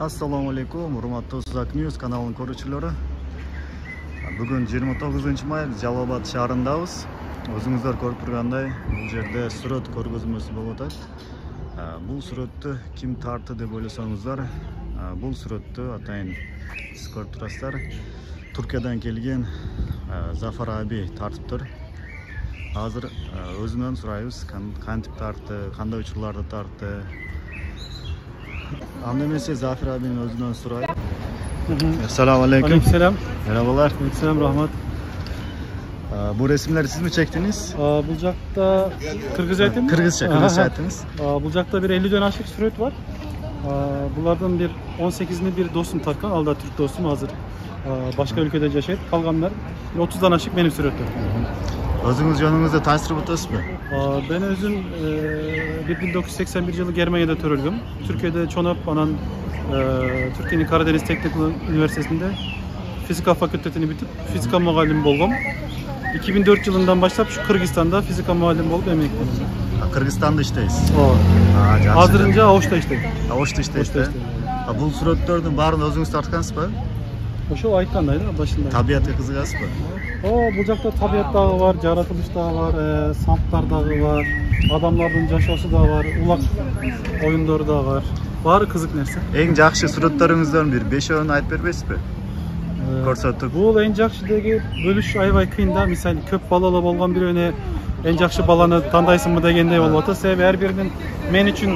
Assalomu alaykum, hurmatli Uzak News kanalının ko'ruvchilari. Bugun 29-may Jalolobod shahrindamiz. O'zingizlar ko'rib turganday, bu yerda surat ko'rgazmasi bo'lib o'tadi. Bu suratni kim tartdi deb o'ylasangizlar, bu suratni atayin siz ko'rib turasizlar. Turkiyadan kelgan Zafar abi tartibdir. Hozir o'zidan so'raymiz, qanday tartdi, qanday uchurlarda tartdi. Annemesi Zafer abinin özünden sorayım. Esselamu aleyküm. Aleykümselam. Merhabalar. Aleykümselam, rahmat. Bu resimleri siz mi çektiniz? Bulcak'ta Kırgız aytım. Kırgızca ettiniz. Bulcak'ta bir 50'den aşık süret var. Bunlardan bir 18'ini bir dostum Tarkan, Alda Türk dostum hazır. Başka ülkede yaşayıp kalganlar. Bir 30'dan aşık benim süretler. Özünüz yanınızda tanıştırıp ötüyorsunuz mu? Ben özüm 1981 yılı Germanya'da törüldüm. Türkiye'de Çonap anan Türkiye'nin Karadeniz Teknik Üniversitesi'nde fizika fakültetini bitip fizika muallimi oldum. 2004 yılından başlayıp şu Kırgızistan'da fizika muallimi olup emekledim. Kırgızistan'da işteyiz. Azırınca Oş'ta işteyim. Oş'ta işteyiz. Bu suratlardan barını özünüz tartkanız mı? Oşu aytqandaydı başında. Tabiatga qiziqasizmi? Bulcak'ta tabiat dağı var, yaratılış dağı var, samplar dağı var, adamların yaşosu da var, ulak oyunları da var. Bari kızık nerse. En yaxshi suratlaringizdan bir 5'ini aytib bermaysizmi? Ko'rsatib. Bu en yaxshidagi bölüş aybay kıyında, misal köp balalı bolgan bir öne en yaxshi balаны tandaysınmı degende bolup ata. Sebebi her birinin men üçün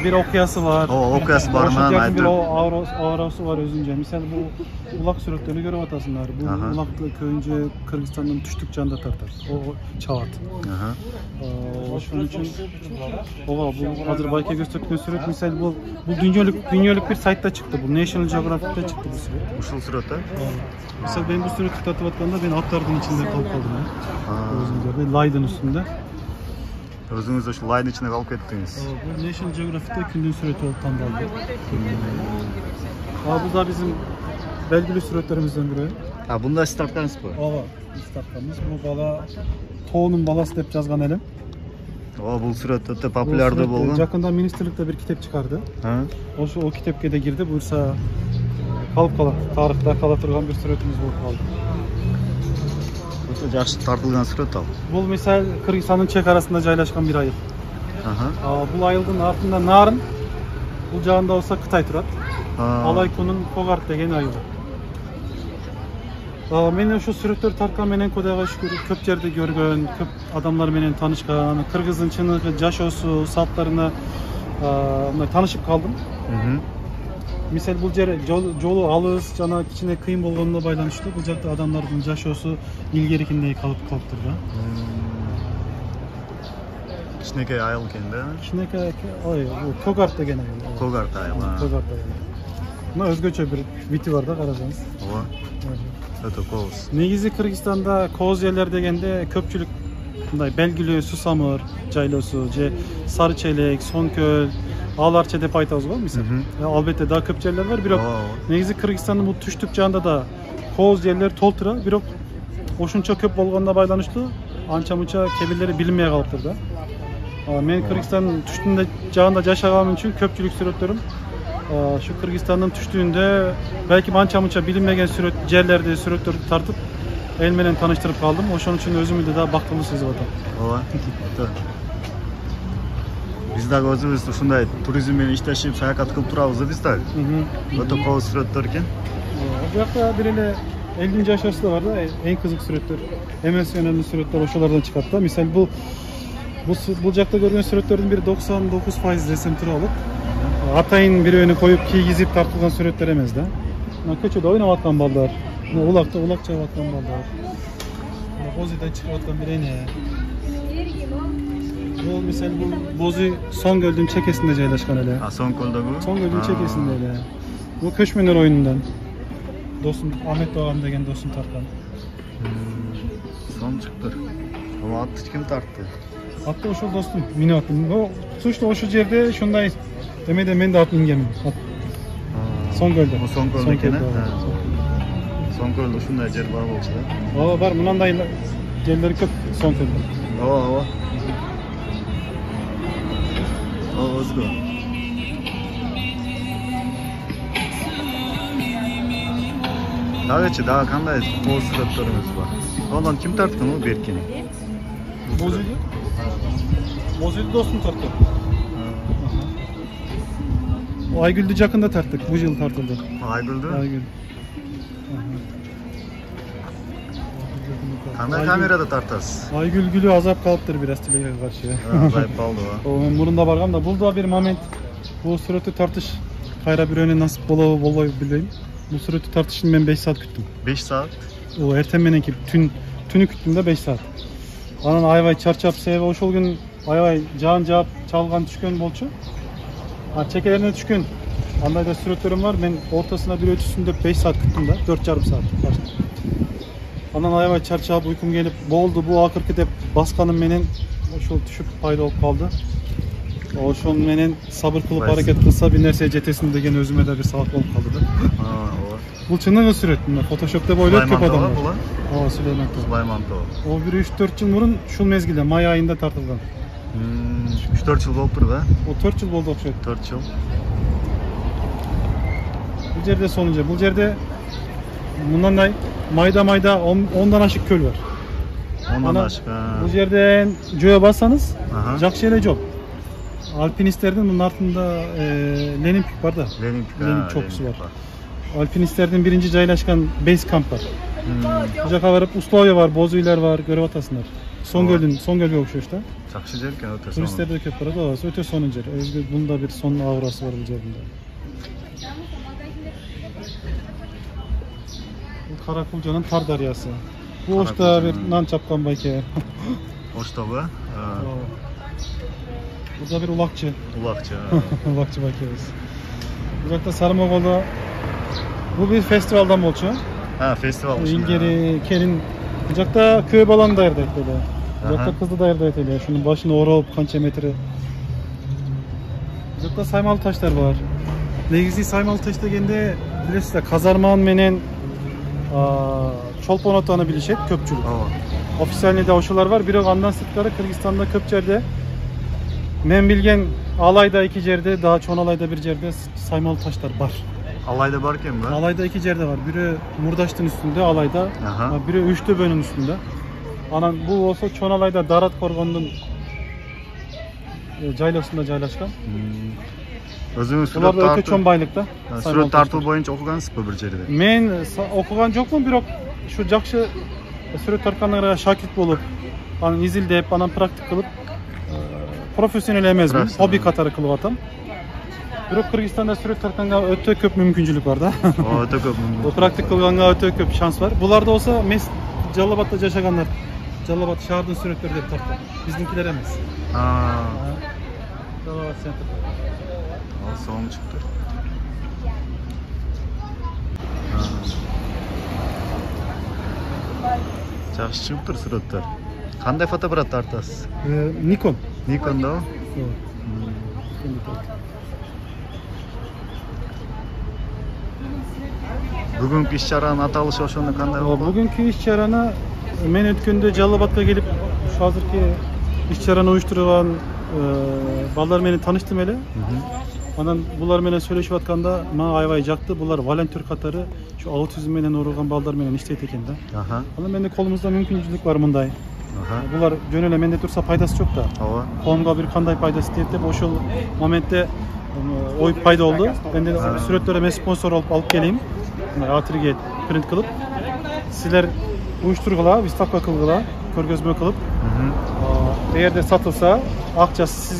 bir okuyası var. O okuyası barından aytып. Bir aurası var özünce. Misal bu ulak suratlarını görüp atasınlar. Bu ulaklı köyünce Kırgızistan'dan düştük canda tartar. O çağat. Şunun için bu hazır Bayke gösterdiğin surat misal bu dünyalık bir saytta çıktı bu. National Geographic'te çıktı bu surat. Uşul suratı? Misal ben bu suratı tartıp atkanda ben atlardan içinde kalıp kaldım. Özünce Laydın üstünde. Özünüz de şu layın içine kalıp ettiniz. Bu National Geographic'te kündün süreti olup tanıdaldı. Bu da bizim belgili süretlerimizden biri. Bunda siz tartkanız mı? Biz tartkanız. Bu bala Toğunun balası dep yazgan elim. Bu suratda popülerdi bolgan. Yakında ministerlikte bir kitap çıkardı. O kitapke de girdi. Buyursa kalıp kalan, tarihte kala turgan bir süretimiz bulup kaldı. Yaxşı tartılgan surat al. Bu misal Kırgızistan'ın Çek arasında jaylaşkan bir ayıl. Bu ayıldın артында Narın, bu jağında olsa Kıtay turat. Alaykunun Kogart degen ayıl. Men şu süretler tartkan menen Kodayga şükür köp yerde görgön, köp adamlar menen tanışkan, Kırgız'ın çınıgı, jaşosu, saltlarına tanışıp kaldım. Misal bu jolu alыс жана кичине кыйын болгонуна байланыштуу бул жакта адамдардын жашоосу илгерикиндей калыптыр да. Кичинекей айыл экен да? Кичинекей bu Kogarт деген айыл. Kogarт айыл. Kogarт айыл. Мына өзгөчө бир бити бар да карасаңыз. Өтө кооз. Негизи Кыргызстанда кооз жерлер дегенде көпчүлүк мындай белгилүү Сусамыр жайлоосу же Сары Челек, Сонкөл Ağlarça деп айтабыз го мисал. Албетте да көп жерлер бар, бирок негизи Кыргызстандын бул түштүк жагында да кооз жерлер толтура, бирок ошончо көп болгонуна байланыштуу анча мынча кебирлери билинбей калыптыр да. Мен Кыргызстандын түштүндө жагында жашаганым үчүн көпчүлүк сүрөттөрүм şu Kırgızistan'ın düştüğünde belki ança mınça bilinmegen yerlerde sürettörü tartıp el menen tanıştırıp kaldım. Oşun için özümü de daha baktığımı sezip atam. Biz de özümüz ушундай туризм менен иштешип саякат кылып турабыз биз да. Өтө кооз сүрөттөр экен. Bu yakta bir ele 50. yaşası da var da en kızık sürettör. Emens önemli sürettör oşulardan çıkarttı. Misal bu jakta görgөн sürettörün biri 99% resim turu alıp atayın bir önü koyup kiygizip tartılgan süretler emez da. Köçöde oynap atkan ballar. Ulakta ulak çayıp atkan ballar. Bozi'den çıkıp atkan bir ene. Bu misal bu Bozi Songöl'ün çekesinde jaylaşkan ele. Songöl'de bu? Songöl'ün çekesinde ele. Bu Köşmeler oyunundan. Dostum Ahmet Doğan degen dostum tartkan. Son çıktı. Ama attı kim tarttı? Attı oşul dostum. Mini attım. O suçta oşul yerde şunday. Demeyde men de at mingem. Songöl'de. O Songöl'de ekene. Songöl'de şunday yer var bolsa. Var bundan yerleri köp Songöl'de. Özgür. Дагычы дагы кандай кооз сүрөттөрүңүз бар? Ondan kim tartkın o Berkin'i? Bozuldu. Bozuldu dostum tarttı. O Aygül'de yakında tarttık. Bu yıl tartıldı. Aygül'de? Aygül. Kanday kamerada tartasız? Aygül gülü azap kalıptır biraz Tileg'e karşı. Azap kaldı o. O murunda bargam da buldu bir moment. Bu süreti tartış. Kayra bir öne nasip bolay bileyim. Bu süreti tartışını ben 5 saat küttüm. 5 saat? O ertemenenki tünü küttüm de 5 saat. Anan ayvay çarçap sebebi oşol gün ayvay жаан жаап çalgan түшкөн болчу. Çekelerine түшкөн. Андай да сүрөттөрүм бар. Мен ортасына бир өтүсүн деп 5 saat күттүм да, 4,5 saat. Анан аябай чарчап уйкум келип, болду бу акыркы деп басканым менен ошол түшүп пайда болуп калды. Ошол менен сабыр кылып аракет кылса бир нерсе жетесин деген өзүмө да бир сабак болуп калды да. Бул чыныгы сүрөт. Мына фотошоп деп ойлойт көп адамдар. Ооба, Сулаймантоо. О бир 3-4 жыл мурун ушул мезгилде май айында тартылган. 3-4 жыл болуптур да? О 4 жыл болду окшойт. 4 жыл. Бул жерде сонунча, бул жерде мындай майда 10дан ашык көл бар. 10дан ашык. Бул жерден жөө бассаңыз, жакшы эле жол. Alpinistlerden bunun altında Lenin Pik var da. Lenin çoksu var. Alpinistlerden birinci jaylaşkan base camp var. Bu jaka varıp Uslovya var, Bozuylar var, görüp atasınlar. Son gölge okşuyor işte. Жақсы жер екен өте. Turistler de köp barada o öte sonun jeri. Özgür bunda bir son aurası var bu жерinde. Bu Karakulca'nın Tar Daryası. Bu hoşta bir nan çapkan bayke. Hoşta bu? Burada bir ulakçı. Ulakçı. Ulakçı bakıyoruz. Uzakta Sarımoğlu'da bu bir festivaldan bolçu. Ha, festival. İlgeri, Kerin. Uzakta köy balanı da yerde böyle. Uzakta kızlı da yerde eteli. Şunun başını oralып kança metre. Uzakta saymalı taşlar var. Negizli saymalı taş degende bilesizler kazarman menen çolpon otağını bilişet köpçülük. Ofisyalinde de oşular var. Biri andan sırtları Kırgızistan'da köpçerde. Men bilgen Alayda 2 yerde, daha Çonalay'da 1 yerde saymalı taşlar var. Alayda barken mi? Alayda 2 yerde var. Biri Murdaş'ın üstünde Alayda, biri Üçlübön'ün üstünde. Anan bu olsa Çonalay'da Darat Korgon'un jaylosunda jaylaşkan. Özünüz surat tartı. Öte çombaylıkta. Surat tartıl boyunca okugansız mı bir жерде? Men okugan jokmун, бирок şu жакшы surat tartkanlara şakirт болуп, анан изилдеп, анан практик кылып profesyonel emezmin, hobi katarı kılıp atam. Bирок Kırgızistan'da süret tartkanга öte köp mümkünçülük var da. Öte köp mümkünçülük. O praktik kılganga öte köp şans var. Bularda olsa Jallabat'ta yaşaganlar, Jallabat şahardın süretleri de tarttı. Bizimkiler emez. Jallabat center. Soğum çıktı. Жақсы шығып тұр суреттер. Қандай фотоаппарат тартасыз? Nikon. Nikon да о? Бүгүнкү иш-чаранын аталышы ошондо кандай болду? Бүгүнкү иш-чараны мен өткөндө Жаллабатка келип, ушу азыркы иш-чараны уюштурган балдар менен таныштым эле. Анан булар менен сүйлөшүп атканда мага аябай жакты. Булар волонтер катары şu аутизм менен ооруган балдар менен иштейт экен да. Анан менде колумузда мүмкүнчүлүк бар мындай. Булар жөн эле менде турса пайдасы жок да. Ооба. Коомго бир кандай пайдасы тиет деп ошол моментте ой пайда болду. Менде сүрөттөрдө мен спонсор алып келейин. A3'ge print kılıp sizler uyuşturgula, vystavka kılgıla, körgözme kılıp eğer de satılsa akçası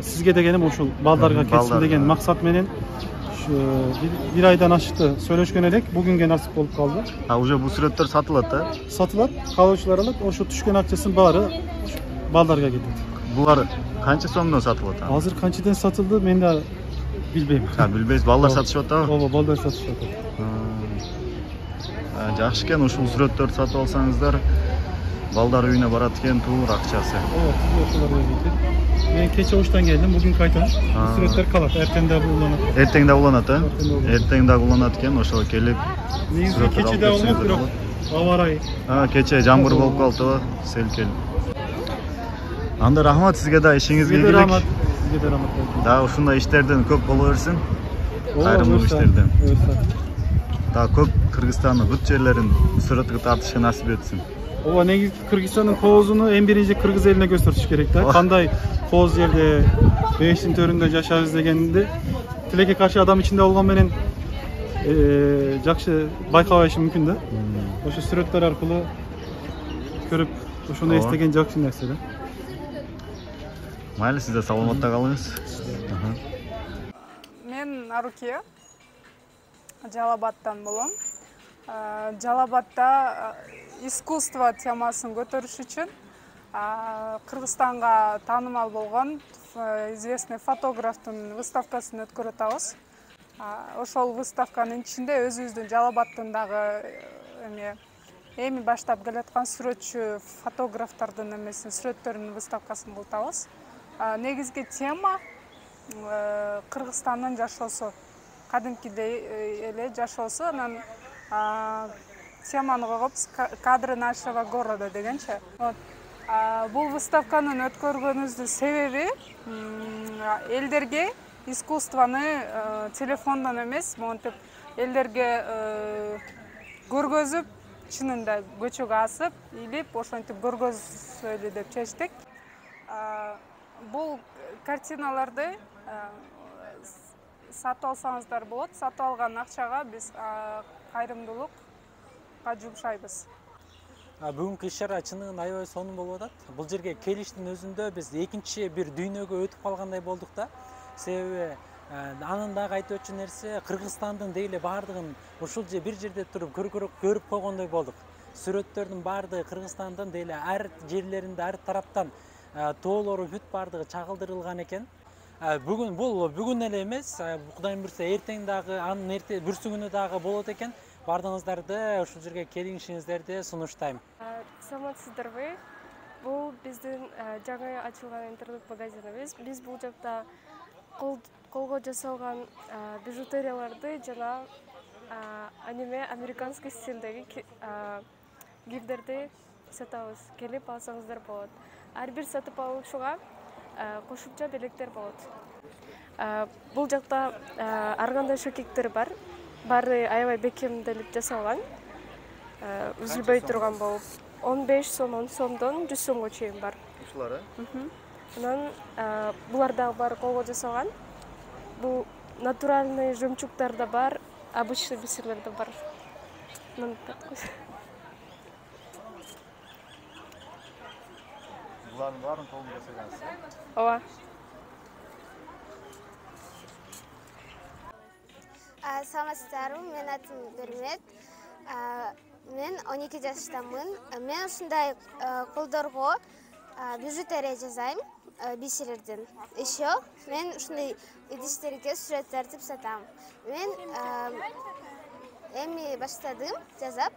sizge degenim oşul baldarga ketsin degen maksat menen bir aydan aştı söyleşken elek bugünge nasip olup kaldı. Уже bu süretler satılat da? Satılat, kalışlar alıp oşul düşken akçasının bari baldarga gidildi. Bular kança so'mdan satılat? Hazır kançadan satıldı, men de bilbeyim. Bilbeysiz, ballar satışıp atabı? Ооба, ballar satışıp atabı. Жақсы екен, ушул сүрөттөрдү сатып алсаңыздар, балдар үйүнө барат экен, туур акчасы. Ооба, сиз ошолорго кетип. Мен кече оштан келдим, бүгүн кайтам. Сүрөттөр калат, эртең дагы уланат. Эртең дагы уланат, эртең дагы уланат экен, ошого келип. Негизи кече да болмок, бирок аба ырайы. Кече жамгыр болуп калды, сел келип. Анда рахмат сизге да, ишиңизге ийгилик. Рахмат. Сизге да рахмат. Да, ушундай иштерден көп боло берсин. Кайрымдуу иштерден. daha көп Кыргызстандын бүт жерлерин сүрөткө тартышка насип этсин. Ооба, негизи Кыргызстандын коозуну эң биринчи кыргыз элине көстөрүш керек да. Кандай кооз жерде мейиштин төрүндө жашайбыз дегенди тилекке каршы адам ичинде болгон менен жакшы байкабайышы мүмкүн да. Ошо сүрөттөр аркылуу көрүп ошону эстеген жакшы нерсе да. Майли, сиз да саламатта калыңыз. Мен Арукия, Жалал-Абадтан болом. Жалал-Абадта искусство темасын көтөрүш үчүн Кыргызстанга таанымал болгон известный фотографтын выставкасын өткөрүп атабыз. Ошол выставканын ичинде өзүбүздүн Жалал-Абадтын дагы эми баштап келаткан сүрөтчү фотографтардын сүрөттөрүнүн выставкасын кылтабыз. Негизги тема Кыргызстандын жашоосу, кадимкидей эле жашоосу. Анан теманы койгонбуз кадры нашего города дегенче. Бул выставканын өткөргөнүбүздүн себеби элдерге искусствону телефондон эмес, монтип элдерге көргөзүп, чынында көчөгө асып, илип, ошентип көргөзөлү деп чечтик. Бул картиналарды сатып алсаңыздар болот. Сатып алган акчага биз кайрымдуулукка жумшайбыз. Бүгүнкү иш-чара чындыгында аябай сонун болуп атат. Бул жерге келиштин өзүндө биз экинчи бир дүйнөгө өтүп калгандай болдук да. Себеби анын дагы айтып өтчү нерсе, Кыргызстандын дейле баардыгын ушул бир жерде туруп көрүп койгондой болдук. Сүрөттөрдүн баардыгы Кыргызстандын дейле ар жерлеринде, ар тараптан тоолору бүт баардыгы чагылдырылган экен. Бүгүн эле эмес, Кудайым буйрса эртең дагы, анын бүрсүгүнү дагы болот экен. Бардыгыңыздарды ушул жерге келишиңиздерди сунуштайм. Саламатсыздарбы. Бул биздин жаңы ачылган интернет-магазинибиз. Биз бул жакта колго жасалган бижутерияларды жана аниме американский стилдеги гифтерди сатабыз. Келип алсаңыздар болот. Ар бир сатып алуучуга кошумча белектер болот. Бул жакта ар кандай шөкектер бар. Баары аябай бекемделип жасалган. Үзүлбөй турган болуп, 15 сом, 10 сомдон 100 сомго чейин бар. Ушулар, Анан булар дагы баары колго жасалган. Бул натуральный жемчугдар да бар, обычный бисерлер да бар. Булардын баарын колдон жасагансыз. Ооба. Саламатсыздарбы, мен атым Дүрмет. Мен 12 жаштамын. Мен ушундай колдорго бижутерия жасайм, бисерлерден. Еще мен ушундай идиштерге сүрөт тартып сатам. Мен эми баштадым жасап.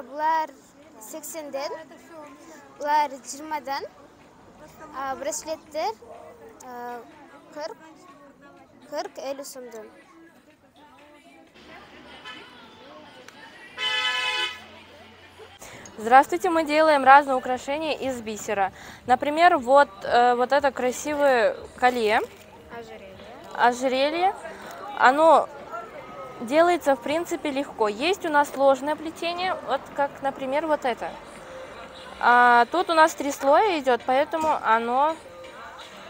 Булар 80ден, булар 20дан, браслеттер 40-50 сомдон. Здравствуйте, мы делаем разные украшения из бисера. Например, вот это красивое колье, ожерелье. Оно делается, в принципе, легко. Есть у нас сложное плетение, вот как, например, вот это. Тут у нас 3 слоя идет, поэтому оно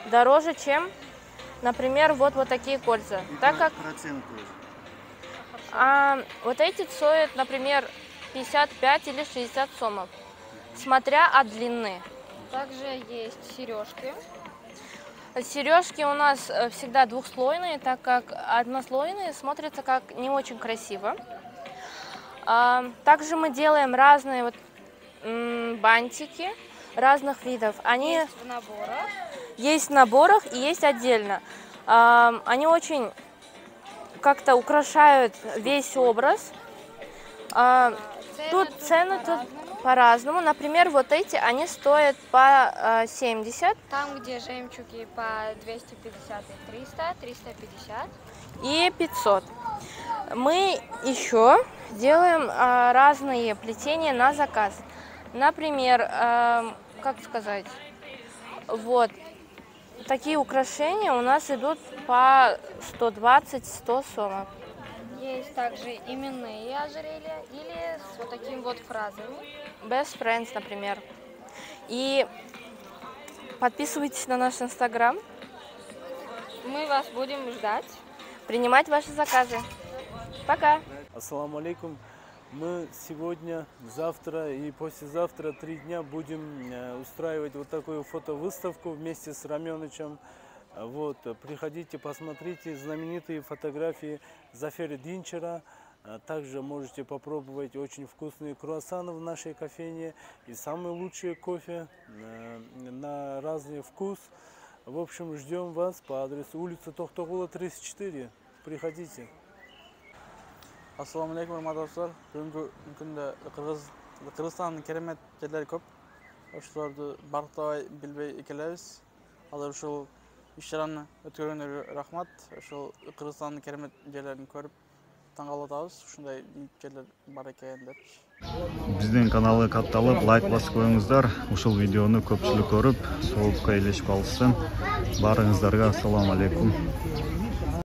дороже, чем, например, вот такие кольца. Так как вот эти стоят, например, 55 или 60 сомов, смотря от длины. Также есть сережки. Сережки у нас всегда двухслойные, так как однослойные смотрятся как не очень красиво. Также мы делаем разные бантики разных видов. Они есть в наборах. Есть в наборах и есть отдельно. Они очень как-то украшают весь образ. Тут цены по-разному. Например, вот эти, они стоят по 70. Там, где жемчуги по 250 и 300, 350. И 500. Мы еще делаем разные плетения на заказ. Например, как сказать, вот такие украшения у нас идут по 120-100 сомов. Есть также именные ожерелья или с вот такими вот фразами. Best Friends, например. И подписывайтесь на наш Инстаграм, Мы вас будем ждать. принимать ваши заказы. Пока! Ассаламу алейкум. Мы сегодня, завтра и послезавтра 3 дня будем устраивать вот такую фотовыставку вместе с Раменычем. Вот, приходите, посмотрите знаменитые фотографии Зафера Динчера. Также можете попробовать очень вкусные круассаны в нашей кофейне и самые лучшие кофе на разный вкус. В общем, ждем вас по адресу улица Тохтогула, 34. Приходите. Assalamu alaikum dostlar. Бүгінгі күнде Қырғызстанның керемет жерлері көп. Ошолорду барктабай билбей келебиз. Алар ушул иш-чараны өткөргөнгөргө рахмат. Ошол Кыргызстандын керемет жерлерин көрүп таң калып атабыз. Ушундай жерлер бар экен деп. Биздин каналы катталып, лайк басып коюңуздар. Ушул видеону көпчүлүк көрүп, соолукка ээлешип алышсын. Баарыңыздарга ассаламу алейкум.